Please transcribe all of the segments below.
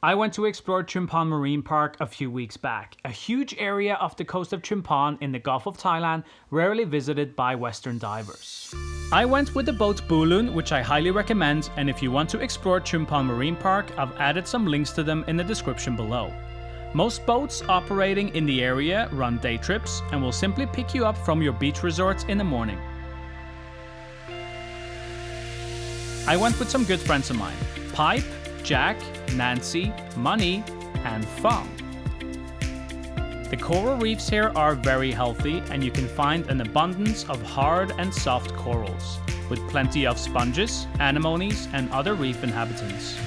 I went to explore Chumphon Marine Park a few weeks back, a huge area off the coast of Chumphon in the Gulf of Thailand, rarely visited by Western divers. I went with the boat Bulun, which I highly recommend, and if you want to explore Chumphon Marine Park, I've added some links to them in the description below. Most boats operating in the area run day trips and will simply pick you up from your beach resorts in the morning. I went with some good friends of mine, Pipe, Jack, Nancy, Money, and Fong. The coral reefs here are very healthy and you can find an abundance of hard and soft corals, with plenty of sponges, anemones, and other reef inhabitants.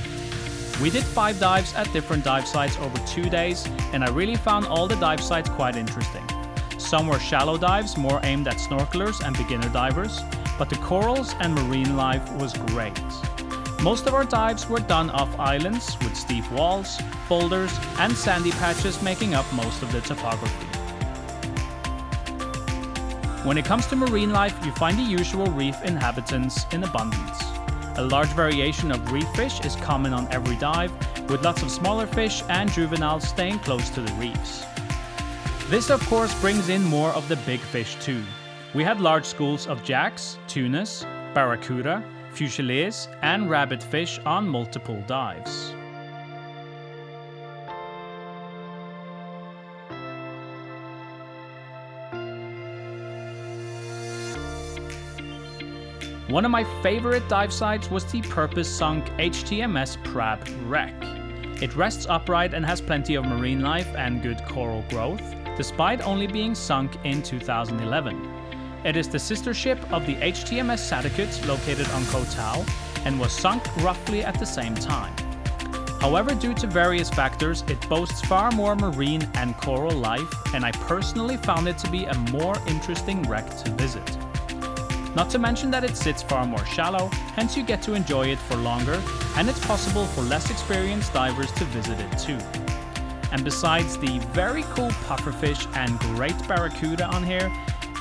We did 5 dives at different dive sites over 2 days, and I really found all the dive sites quite interesting. Some were shallow dives, more aimed at snorkelers and beginner divers, but the corals and marine life was great. Most of our dives were done off islands with steep walls, boulders, and sandy patches making up most of the topography. When it comes to marine life, you find the usual reef inhabitants in abundance. A large variation of reef fish is common on every dive, with lots of smaller fish and juveniles staying close to the reefs. This of course brings in more of the big fish too. We had large schools of jacks, tunas, barracuda, fusiliers, and rabbitfish on multiple dives. One of my favorite dive sites was the purpose-sunk HTMS Prab wreck. It rests upright and has plenty of marine life and good coral growth, despite only being sunk in 2011. It is the sister ship of the HTMS Sadakut located on Koh Tao and was sunk roughly at the same time. However, due to various factors, it boasts far more marine and coral life, and I personally found it to be a more interesting wreck to visit. Not to mention that it sits far more shallow, hence you get to enjoy it for longer, and it's possible for less experienced divers to visit it too. And besides the very cool pufferfish and great barracuda on here,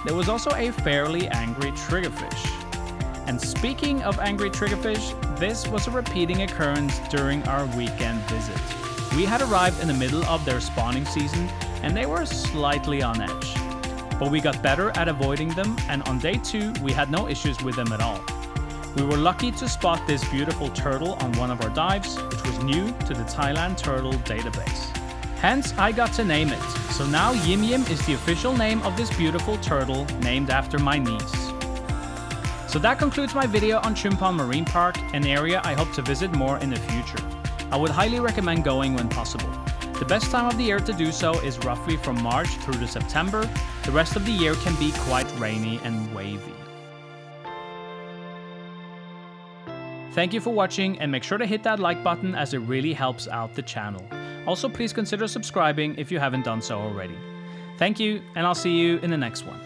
there was also a fairly angry triggerfish. And speaking of angry triggerfish, this was a repeating occurrence during our weekend visit. We had arrived in the middle of their spawning season and they were slightly on edge. But we got better at avoiding them, and on day 2 we had no issues with them at all. We were lucky to spot this beautiful turtle on one of our dives, which was new to the Thailand turtle database. Hence, I got to name it. So now Yim Yim is the official name of this beautiful turtle, named after my niece. So that concludes my video on Chumphon Marine Park, an area I hope to visit more in the future. I would highly recommend going when possible. The best time of the year to do so is roughly from March through to September. The rest of the year can be quite rainy and wavy. Thank you for watching, and make sure to hit that like button as it really helps out the channel. Also, please consider subscribing if you haven't done so already. Thank you, and I'll see you in the next one.